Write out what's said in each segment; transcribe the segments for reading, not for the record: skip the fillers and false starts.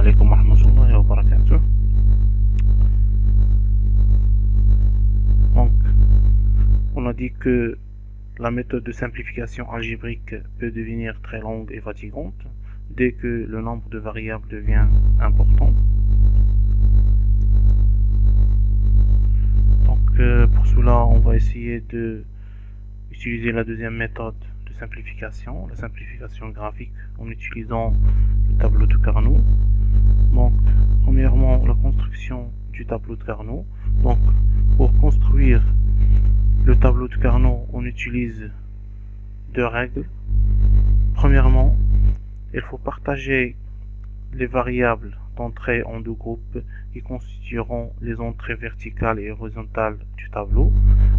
alaikum wa rahmatullahi wa barakatuh. Donc, on a dit que la méthode de simplification algébrique peut devenir très longue et fatigante dès que le nombre de variables devient important. Donc, pour cela, on va essayer de utiliser la deuxième méthode de simplification, la simplification graphique, en utilisant le tableau de Carnot. Donc, premièrement, la construction du tableau de Carnot. Donc, pour construire le tableau de Carnot, on utilise deux règles. Premièrement, il faut partager les variables d'entrée en deux groupes qui constitueront les entrées verticales et horizontales du tableau.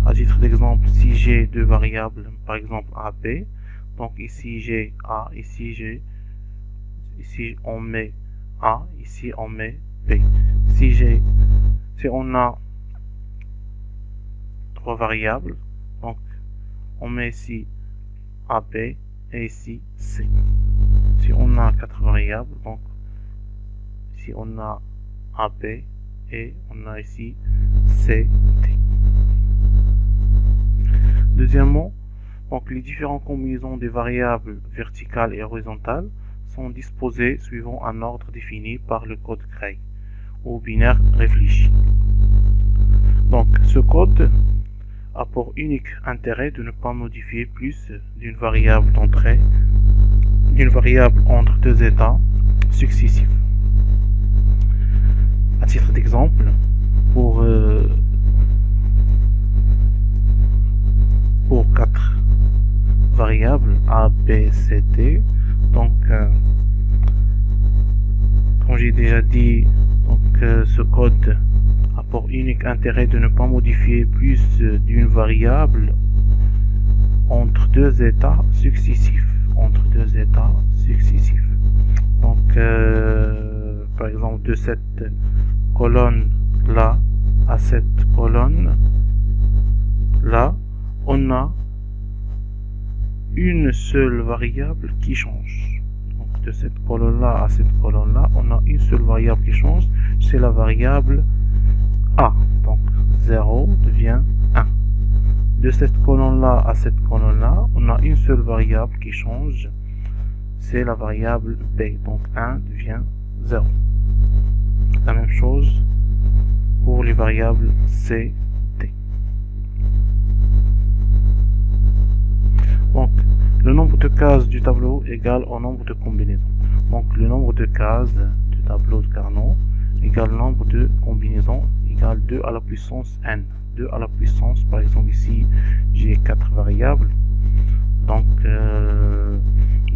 À titre d'exemple, si j'ai deux variables, par exemple A, B, donc ici j'ai A, ici on met A, ici on met B. Si on a trois variables, donc on met ici AB et ici C. Si on a quatre variables, donc ici on a AB et on a ici CD. Deuxièmement, donc les différentes combinaisons des variables verticales et horizontales sont disposées suivant un ordre défini par le code Cray ou binaire réfléchi. Donc ce code a pour unique intérêt de ne pas modifier plus d'une variable d'entrée, d'une variable entre deux états successifs. À titre d'exemple, pour 4 variables A, B, C, D, donc comme j'ai déjà dit, donc ce code a pour unique intérêt de ne pas modifier plus d'une variable entre deux états successifs. Donc par exemple, de cette colonne là à cette colonne là, on a une seule variable qui change. Donc de cette colonne là à cette colonne là, on a une seule variable qui change, c'est la variable A. Donc 0 devient 1. De cette colonne là à cette colonne là, on a une seule variable qui change, c'est la variable B. Donc 1 devient 0. La même chose pour les variables C, D. Donc le nombre de cases du tableau égale au nombre de combinaisons. Donc le nombre de cases du tableau de Carnot égale le nombre de combinaisons égale 2 à la puissance n. 2 à la puissance, par exemple ici j'ai 4 variables, donc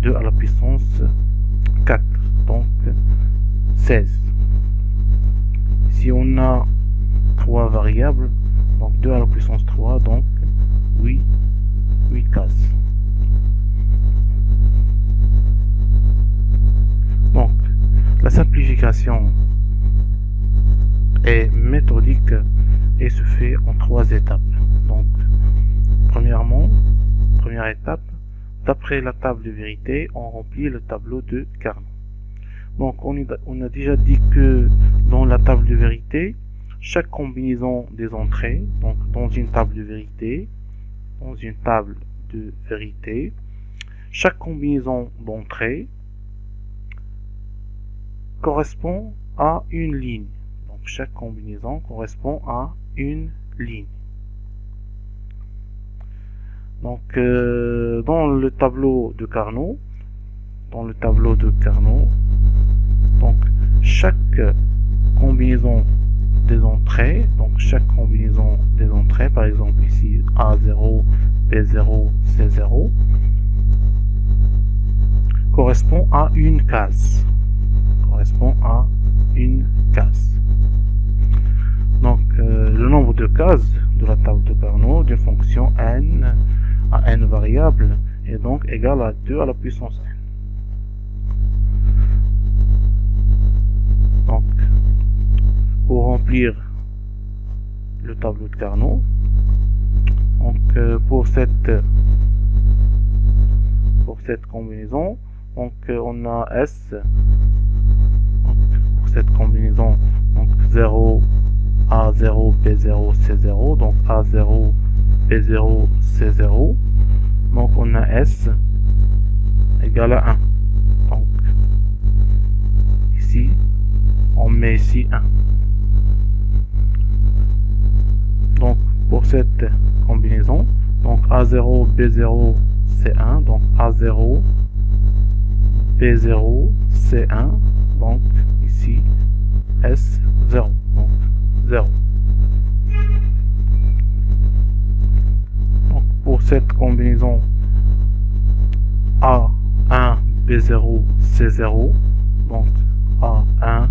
2 à la puissance 4, donc 16. Si on a 3 variables, donc 2 à la puissance 3, donc 8 cases. Donc la simplification est méthodique et se fait en 3 étapes. Donc première étape, d'après la table de vérité, on remplit le tableau de Carnot. Donc on a déjà dit que dans la table de vérité, chaque combinaison des entrées, donc dans une table de vérité, chaque combinaison d'entrées correspond à une ligne. Donc chaque combinaison correspond à une ligne. Donc dans le tableau de Carnot, donc chaque combinaison des entrées, par exemple ici A0, B0, C0, correspond à une case. Donc le nombre de cases de la table de Carnot d'une fonction n à n variables est donc égal à 2 à la puissance n. Donc pour remplir le tableau de Carnot, donc pour cette combinaison, donc on a S, donc pour cette combinaison, donc 0, A0, B0, C0, donc A0, B0, C0, donc on a S égale à 1. Donc ici, on met ici 1. Donc pour cette combinaison, donc A0, B0, C1, donc A0, B0, C1, donc ici S0, donc 0. Donc pour cette combinaison A1, B0, C0, donc A1,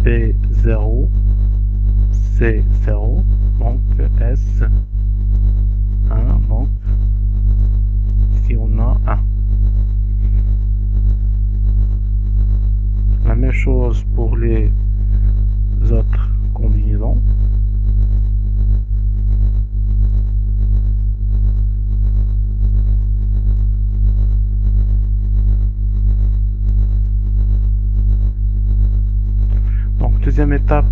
B0, C0, donc S1, donc ici on a 1. La même chose pour les autres combinaisons. Donc deuxième étape,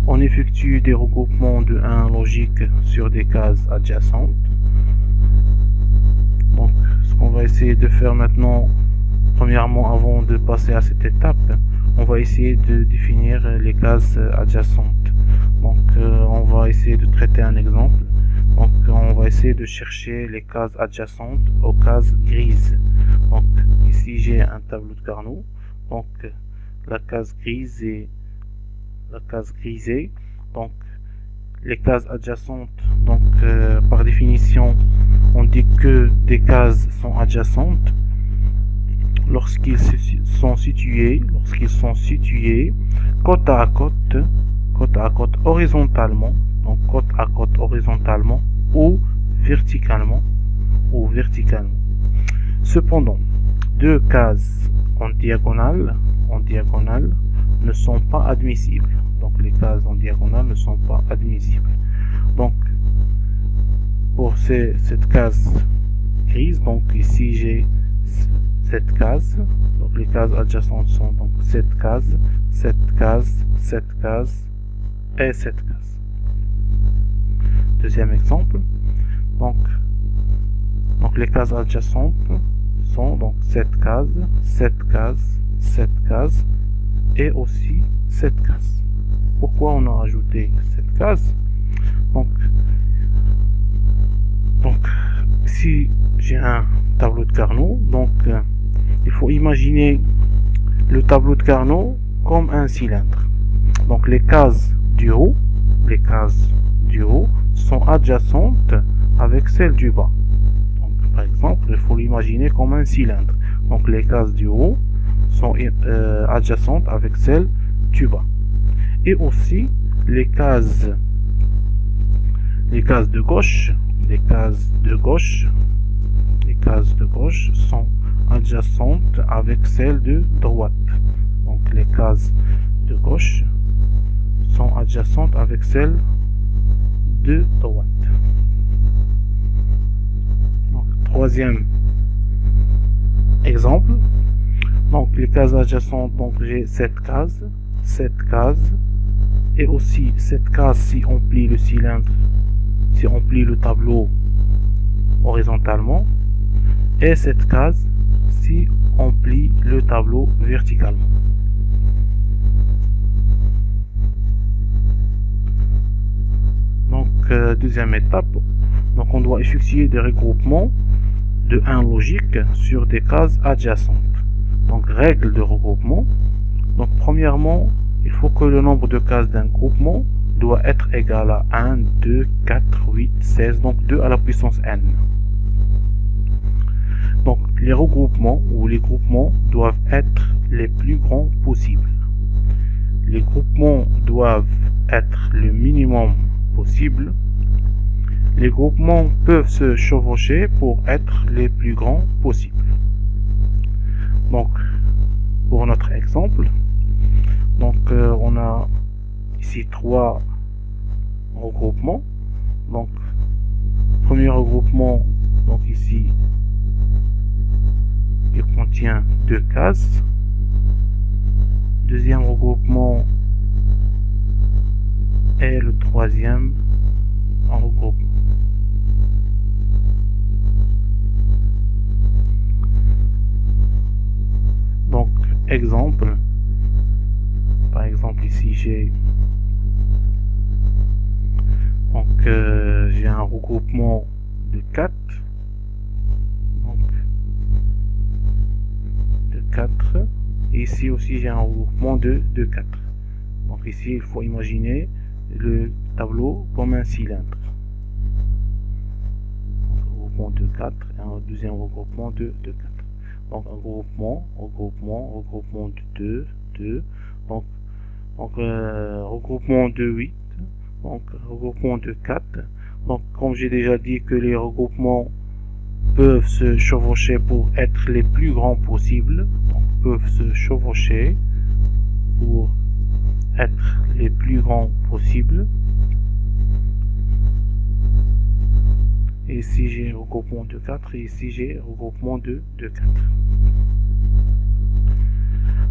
on effectue des regroupements de 1 logiques sur des cases adjacentes. Donc ce qu'on va essayer de faire maintenant, premièrement, avant de passer à cette étape, on va essayer de définir les cases adjacentes. Donc on va essayer de traiter un exemple. Donc on va essayer de chercher les cases adjacentes aux cases grises. Donc ici j'ai un tableau de Carnot. Donc la case grise et la case grisée. Donc les cases adjacentes, donc par définition on dit que des cases sont adjacentes lorsqu'ils sont situés côte à côte horizontalement, donc côte à côte horizontalement ou verticalement Cependant, deux cases en diagonale ne sont pas admissibles. Donc les cases en diagonale ne sont pas admissibles. Donc pour cette case grise, donc ici j'ai cette case, donc les cases adjacentes sont donc cette case et cette case. Deuxième exemple, donc les cases adjacentes sont donc cette case et aussi cette case. Pourquoi on a rajouté cette case? Donc si j'ai un tableau de Carnot, donc il faut imaginer le tableau de Carnot comme un cylindre. Donc les cases du haut sont adjacentes avec celles du bas. Donc par exemple, il faut l'imaginer comme un cylindre. Donc les cases du haut sont adjacentes avec celles du bas. Et aussi les cases de gauche sont adjacentes avec celles de droite. Donc les cases de gauche sont adjacentes avec celles de droite. Donc, troisième exemple. Donc les cases adjacentes, donc j'ai cette case et aussi cette case si on plie le cylindre, si on plie le tableau horizontalement, et cette case si on plie le tableau verticalement. Donc deuxième étape, donc on doit effectuer des regroupements de 1 logique sur des cases adjacentes. Donc règle de regroupement. Donc premièrement, il faut que le nombre de cases d'un groupement doit être égal à 1, 2, 4, 8, 16, donc 2 à la puissance n. Donc les regroupements ou les groupements doivent être les plus grands possibles. Les groupements doivent être le minimum possible. Les groupements peuvent se chevaucher pour être les plus grands possibles. Donc pour notre exemple, donc on a ici 3 regroupements. Donc premier regroupement, donc ici il contient 2 cases. deuxième regroupement et le troisième regroupement. Donc, exemple, par exemple ici j'ai j'ai un regroupement de 4, donc de 4, et ici aussi j'ai un regroupement de 4. Donc ici il faut imaginer le tableau comme un cylindre. Donc, un regroupement de 4 et un deuxième regroupement de 4. Donc un regroupement de 2, donc regroupement de 8, donc regroupement de 4. Donc comme j'ai déjà dit que les regroupements peuvent se chevaucher pour être les plus grands possibles, donc peuvent se chevaucher pour être les plus grands possibles. Et ici j'ai regroupement de 4 et ici j'ai regroupement de 4.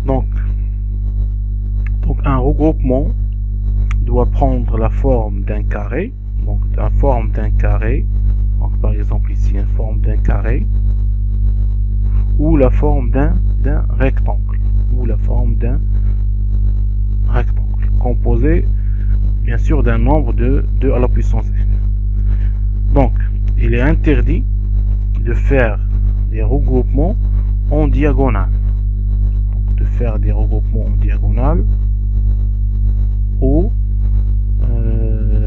Donc un regroupement doit prendre la forme d'un carré, donc la forme d'un carré, donc par exemple ici la forme d'un carré, ou la forme d'un rectangle, composé bien sûr d'un nombre de 2 à la puissance n. Donc il est interdit de faire des regroupements en diagonale, ou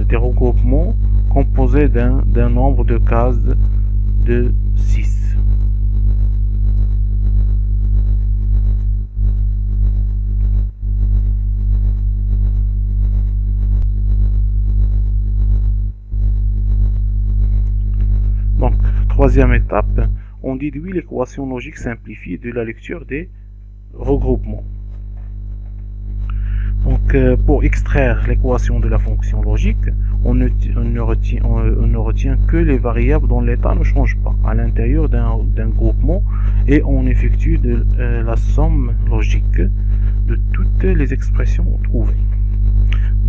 des regroupements composés d'un nombre de cases de 6. Donc, troisième étape, on déduit l'équation logique simplifiée de la lecture des regroupements. Donc, pour extraire l'équation de la fonction logique, on ne retient que les variables dont l'état ne change pas à l'intérieur d'un groupement, et on effectue la somme logique de toutes les expressions trouvées.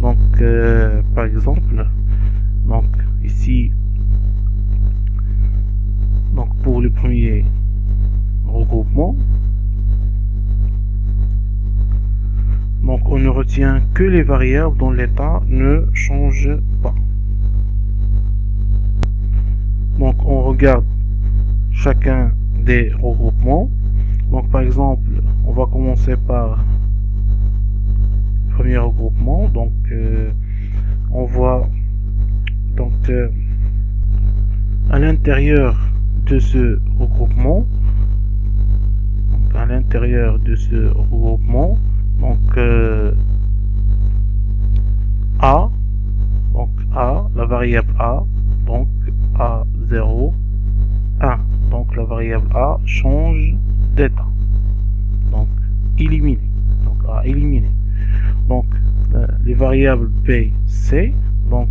Donc, par exemple, donc ici, donc pour le premier regroupement, donc on ne retient que les variables dont l'état ne change pas. Donc on regarde chacun des regroupements. Donc par exemple, on va commencer par le premier regroupement. Donc on voit donc à l'intérieur de ce regroupement, donc la variable A, donc A0, 1. Donc la variable A change d'état. Donc éliminé. Donc A éliminé. Donc les variables B, C, donc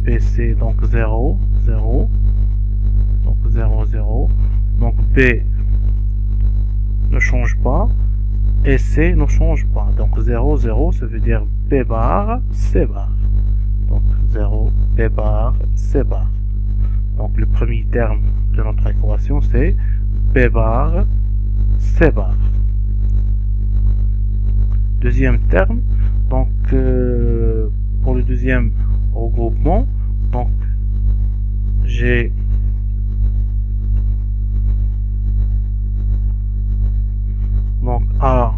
BC, donc 0, 0. Donc 0, 0. Donc B ne change pas. Et C ne change pas. Donc 0, 0, ça veut dire B bar, C bar. Donc 0, B bar, C bar. Donc le premier terme de notre équation, c'est B bar, C bar. Deuxième terme, donc pour le deuxième regroupement, donc j'ai donc A,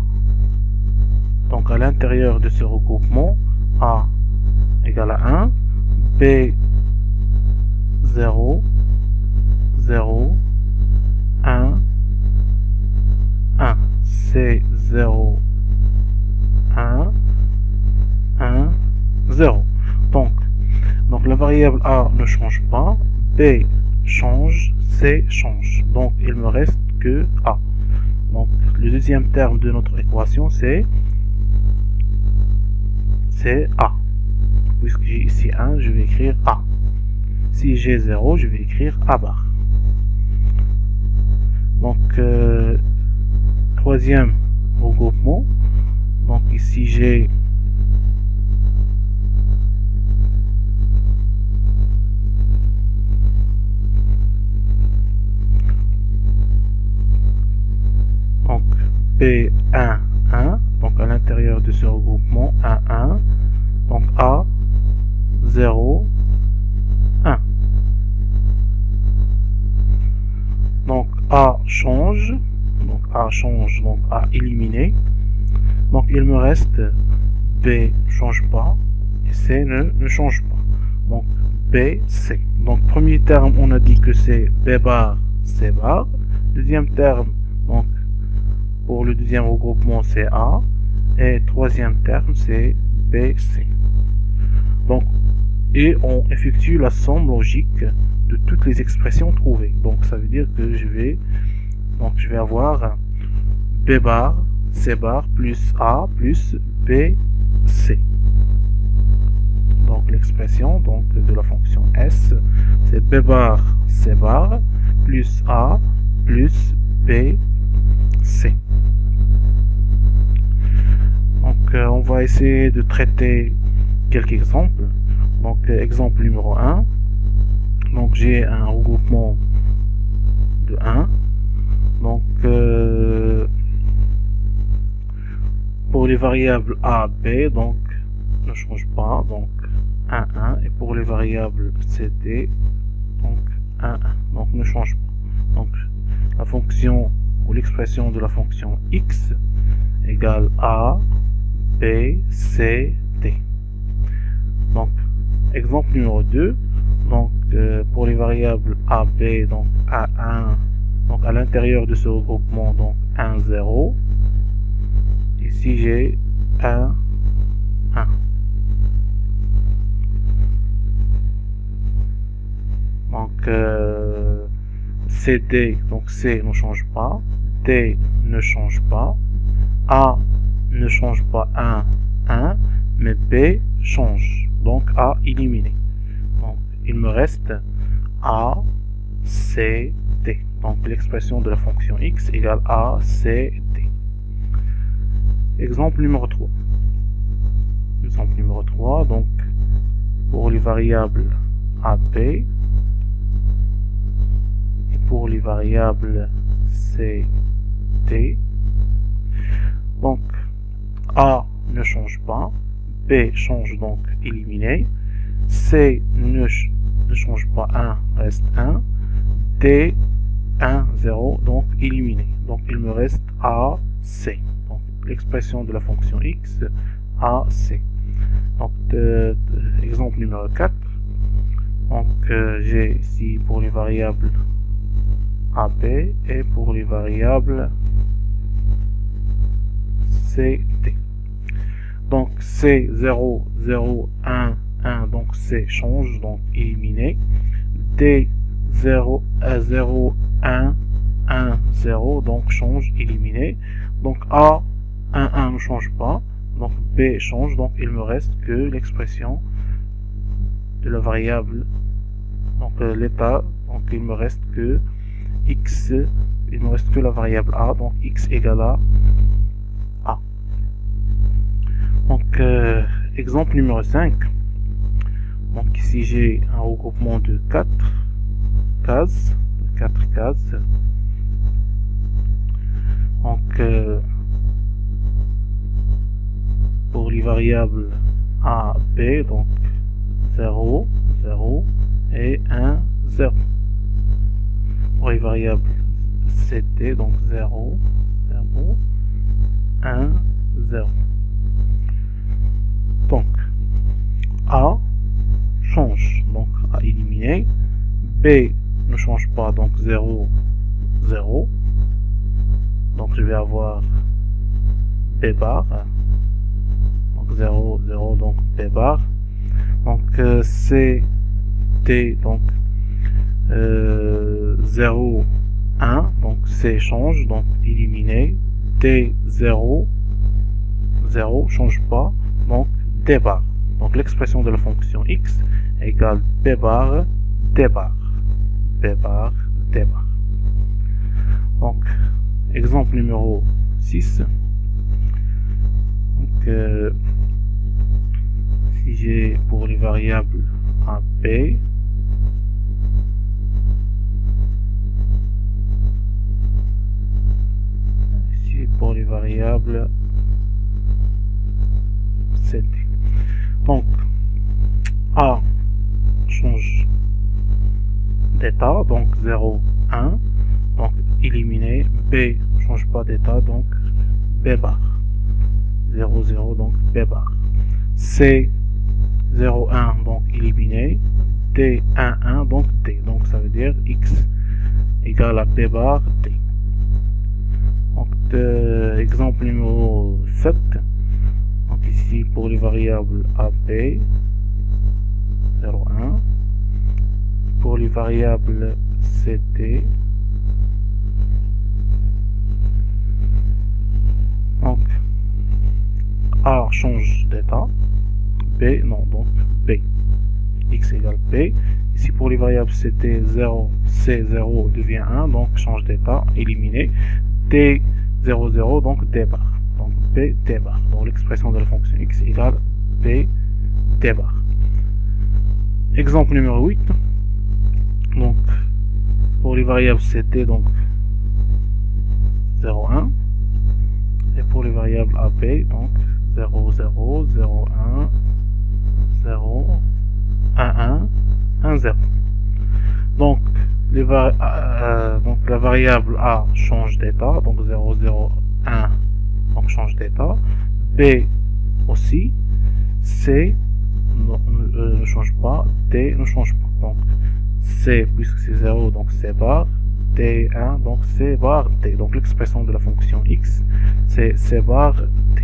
donc à l'intérieur de ce regroupement, A égale à 1, B 0, 0, 1, 1, C 0, 1, 1, 0. Donc la variable A ne change pas, B change, C change. Donc il me reste que A. Donc le deuxième terme de notre équation, c'est A. Puisque j'ai ici 1, je vais écrire A. Si j'ai 0, je vais écrire A bar. Donc troisième regroupement, Donc ici j'ai donc B1, 1, donc à l'intérieur de ce regroupement 1, 1, donc A, 0, 1. Donc A change, donc A éliminé. Donc il me reste B change pas et C ne change pas. Donc B, C. Donc premier terme on a dit que c'est B bar, C bar. Deuxième terme, donc pour le deuxième regroupement c'est A. Et troisième terme c'est B, C. Donc, et on effectue la somme logique de toutes les expressions trouvées. Donc ça veut dire que je vais avoir B bar, C bar plus A plus B, C. Donc l'expression de la fonction S, c'est B bar, C bar plus A plus B, C. Donc on va essayer de traiter quelques exemples. Donc exemple numéro 1. Donc j'ai un regroupement de 1. Donc pour les variables A, B, donc ne change pas, donc 1, 1. Et pour les variables C, D, donc 1, 1. Donc ne change pas. Donc la fonction ou l'expression de la fonction X égale A, B, C, D. Donc exemple numéro 2. Donc pour les variables A, B, donc A1, donc à l'intérieur de ce regroupement, donc 1, 0. Ici j'ai 1, 1. Donc CD, donc C ne change pas, D ne change pas, A ne change pas 1, 1, mais B change, donc A éliminé. Donc il me reste A, C, D. Donc l'expression de la fonction X égale A, C, D. Exemple numéro 3. Exemple numéro 3, donc pour les variables A, B, et pour les variables C, D, donc A ne change pas, B change, donc éliminé, C ne change pas, 1 reste 1, D 1, 0, donc éliminé. Donc il me reste A, C. Donc l'expression de la fonction X, A, C. Donc exemple numéro 4. Donc j'ai ici pour les variables A, B et pour les variables C, D. Donc C 0, 0, 1, 1, donc C change, donc éliminé. D 0, 0, 1, 1, 0, donc change, éliminé. Donc A, 1, 1 ne change pas, donc B change, donc il me reste que l'expression de la variable, donc l'état, donc il me reste que X, il me reste que la variable A, donc X égale à A. Donc exemple numéro 5. Donc ici j'ai un regroupement de 4 cases. Donc pour les variables A, B, donc 0, 0 et 1, 0. Pour les variables C, D, donc 0, 0, 1, 0. Donc A change, donc A éliminé. B ne change pas, donc 0, 0. Donc je vais avoir B bar. Donc 0, 0, donc B bar. Donc C, D, donc 0, 1. Donc C change, donc éliminé. D, 0, 0, change pas. Donc D bar. Donc l'expression de la fonction X égale B bar, D bar. B bar, D bar. Donc exemple numéro 6. Donc, si j'ai pour les variables un P, ici pour les variables CD. Donc A change d'état, donc 0, 1, donc éliminé. B change pas d'état, donc B bar 0, 0, donc B bar. C 0, 1, donc éliminé. D 1, 1, donc D, donc ça veut dire X égale à P bar D. Donc exemple numéro 7, donc ici pour les variables AP 0, 1, pour les variables CT, donc A change d'état, B non, donc B, X égale B. Ici pour les variables CT 0, C0 devient 1, donc change d'état, éliminé. D 0, 0, donc D bar, donc B D bar, donc l'expression de la fonction X égale B D bar. Exemple numéro 8, donc pour les variables CT, donc 0, 1, et pour les variables AP, donc 0, 0, 0, 1, 0, 1, 1, 1, 0. Donc, donc la variable A change d'état, donc 0, 0, 1, donc change d'état. B aussi. C ne change pas. D ne change pas. Donc C, puisque c'est 0, donc C bar. D 1, donc C bar D. Donc l'expression de la fonction X, c'est C bar D.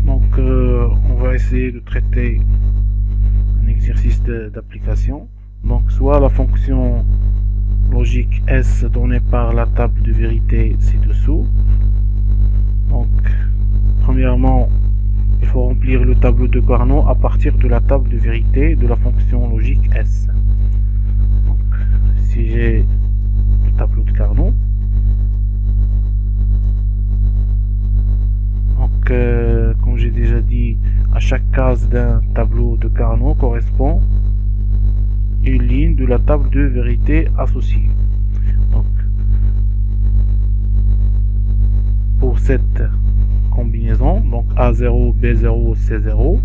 Donc on va essayer de traiter un exercice d'application. Donc soit la fonction logique S donnée par la table de vérité ci-dessous. Donc premièrement, il faut remplir le tableau de Carnot à partir de la table de vérité de la fonction logique S. Donc si j'ai le tableau de Carnot, donc comme j'ai déjà dit, à chaque case d'un tableau de Carnot correspond une ligne de la table de vérité associée. Donc pour cette combinaison, donc A0, B0, C0,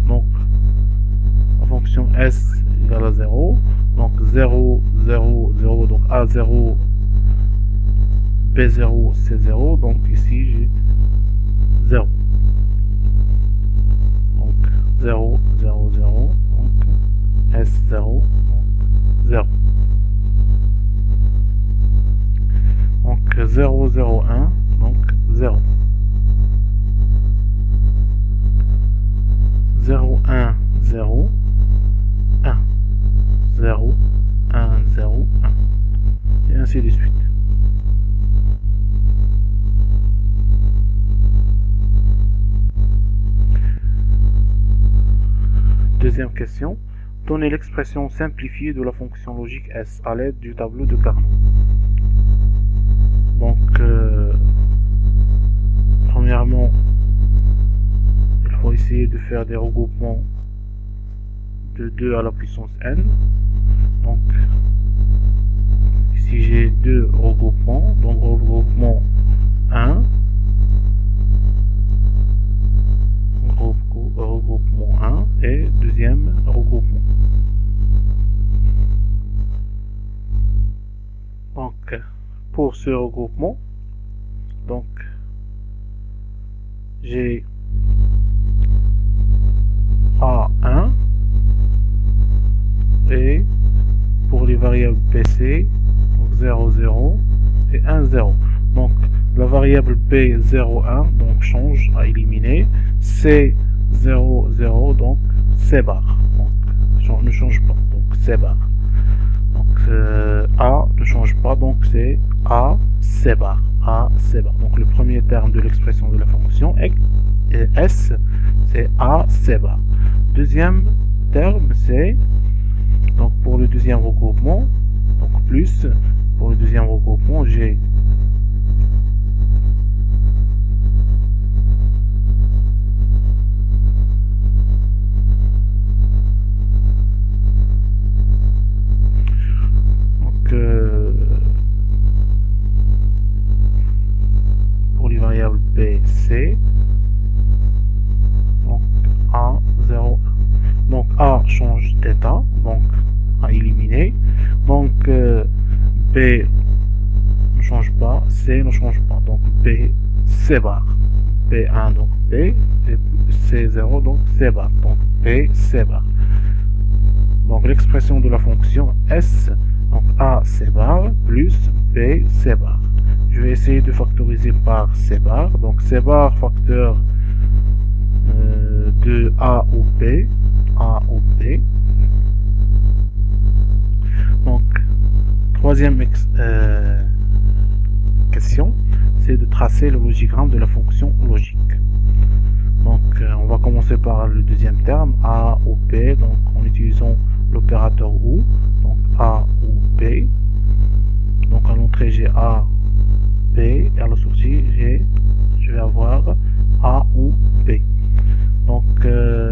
donc la fonction S égale à 0, donc 0, 0, 0, donc A0, B0, C0, donc ici j'ai 0. Donc 0, 0, 0, donc S0, donc 0. Donc 0, 0, 1, donc 0. 0, 1, 0, 1. 0, 1, 0, 1. Et ainsi de suite. Deuxième question. Donnez l'expression simplifiée de la fonction logique S à l'aide du tableau de Carnot. Donc, premièrement, il faut essayer de faire des regroupements de 2 à la puissance n. Donc, ici j'ai deux regroupements. Donc, regroupement 1, regroupement 1 et deuxième regroupement. Donc pour ce regroupement, donc j'ai A1 et pour les variables PC, donc 0, 0 et 1, 0. Donc la variable B01 donc change à éliminer. C0, 0, donc C bar. Donc ne change pas, donc C bar. Donc A ne change pas, donc c'est A C bar. A C bar. Donc le premier terme de l'expression de la fonction S, c'est A C bar. Deuxième terme, c'est donc pour le deuxième regroupement, donc plus pour le deuxième regroupement, j'ai C, donc A 0, donc A change d'état, donc à éliminer, donc B ne change pas, C ne change pas, donc B C bar, B1 donc B, et C0 donc C bar, donc B C bar. Donc l'expression de la fonction S, donc A C bar plus B C bar. Je vais essayer de factoriser par C bar, donc C bar facteur de A ou B, donc troisième question, c'est de tracer le logigramme de la fonction logique. Donc on va commencer par le deuxième terme, A ou B, donc en utilisant l'opérateur OU, donc A ou B. Donc à l'entrée j'ai A, B, et à la sortie je vais avoir A ou B. Donc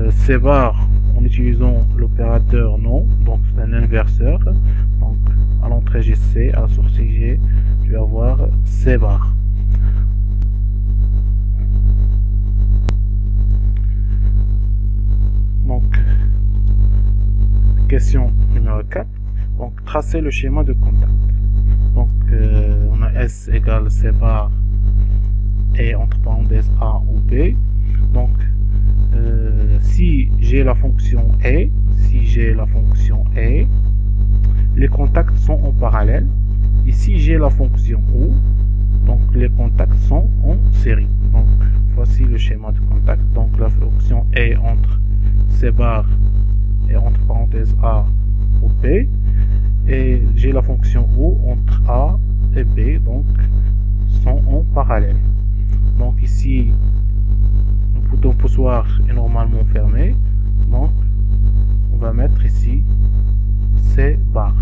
C bar en utilisant l'opérateur non, donc c'est un inverseur. Donc à l'entrée j'ai C, à la sortie je vais avoir C bar. Donc question numéro 4, donc tracer le schéma de contact. Donc on a S égale C bar et entre parenthèses A ou B. Donc si j'ai la fonction E, les contacts sont en parallèle. Et si j'ai la fonction OU, donc les contacts sont en série. Donc voici le schéma de contact. Donc la fonction E entre C bar et entre parenthèses A ou B. Et j'ai la fonction OU entre A et B, donc sont en parallèle. Donc ici le bouton poussoir est normalement fermé, donc on va mettre ici C bar.